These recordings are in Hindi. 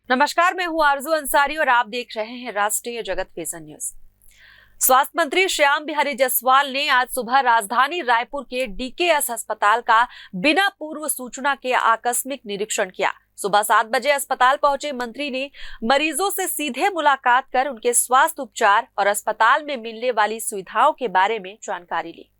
नमस्कार, मैं हूं आरजू अंसारी और आप देख रहे हैं राष्ट्रीय जगत विजन न्यूज। स्वास्थ्य मंत्री श्याम बिहारी जायसवाल ने आज सुबह राजधानी रायपुर के डीकेएस अस्पताल का बिना पूर्व सूचना के आकस्मिक निरीक्षण किया। सुबह 7 बजे अस्पताल पहुंचे मंत्री ने मरीजों से सीधे मुलाकात कर उनके स्वास्थ्य उपचार और अस्पताल में मिलने वाली सुविधाओं के बारे में जानकारी ली।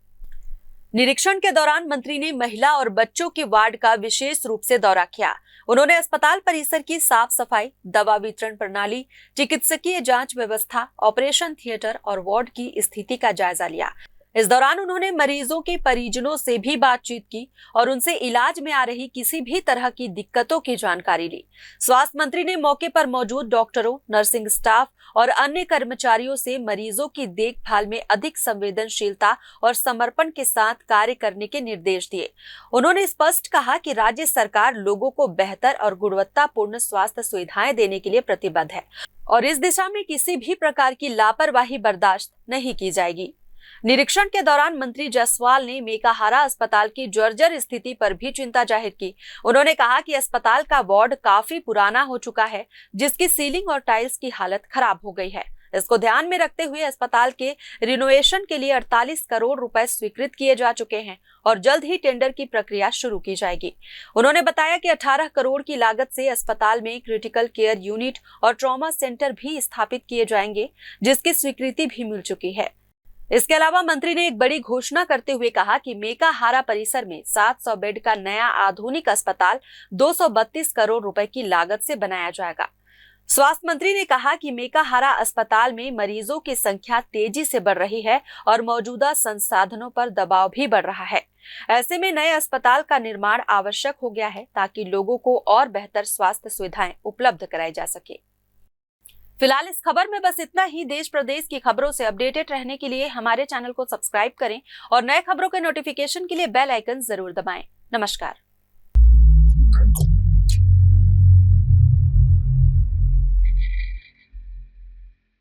निरीक्षण के दौरान मंत्री ने महिला और बच्चों के वार्ड का विशेष रूप से दौरा किया। उन्होंने अस्पताल परिसर की साफ सफाई, दवा वितरण प्रणाली, चिकित्सकीय जांच व्यवस्था, ऑपरेशन थिएटर और वार्ड की स्थिति का जायजा लिया। इस दौरान उन्होंने मरीजों के परिजनों से भी बातचीत की और उनसे इलाज में आ रही किसी भी तरह की दिक्कतों की जानकारी ली। स्वास्थ्य मंत्री ने मौके पर मौजूद डॉक्टरों, नर्सिंग स्टाफ और अन्य कर्मचारियों से मरीजों की देखभाल में अधिक संवेदनशीलता और समर्पण के साथ कार्य करने के निर्देश दिए। उन्होंने स्पष्ट कहा कि राज्य सरकार लोगों को बेहतर और गुणवत्तापूर्ण स्वास्थ्य सुविधाएं देने के लिए प्रतिबद्ध है और इस दिशा में किसी भी प्रकार की लापरवाही बर्दाश्त नहीं की जाएगी। निरीक्षण के दौरान मंत्री जायसवाल ने मेकाहारा अस्पताल की जर्जर स्थिति पर भी चिंता जाहिर की। उन्होंने कहा कि अस्पताल का वार्ड काफी पुराना हो चुका है, जिसकी सीलिंग और टाइल्स की हालत खराब हो गई है। इसको ध्यान में रखते हुए अस्पताल के रिनोवेशन के लिए 48 करोड़ रुपए स्वीकृत किए जा चुके हैं और जल्द ही टेंडर की प्रक्रिया शुरू की जाएगी। उन्होंने बताया कि 18 करोड़ की लागत से अस्पताल में क्रिटिकल केयर यूनिट और ट्रॉमा सेंटर भी स्थापित किए जाएंगे, जिसकी स्वीकृति भी मिल चुकी है। इसके अलावा मंत्री ने एक बड़ी घोषणा करते हुए कहा कि मेकाहारा परिसर में 700 बेड का नया आधुनिक अस्पताल 232 करोड़ रुपए की लागत से बनाया जाएगा। स्वास्थ्य मंत्री ने कहा कि मेकाहारा अस्पताल में मरीजों की संख्या तेजी से बढ़ रही है और मौजूदा संसाधनों पर दबाव भी बढ़ रहा है। ऐसे में नए अस्पताल का निर्माण आवश्यक हो गया है ताकि लोगों को और बेहतर स्वास्थ्य सुविधाएं उपलब्ध कराई जा सके। फिलहाल इस खबर में बस इतना ही। देश प्रदेश की खबरों से अपडेटेड रहने के लिए हमारे चैनल को सब्सक्राइब करें और नए खबरों के नोटिफिकेशन के लिए बेल आइकन जरूर दबाएं। नमस्कार।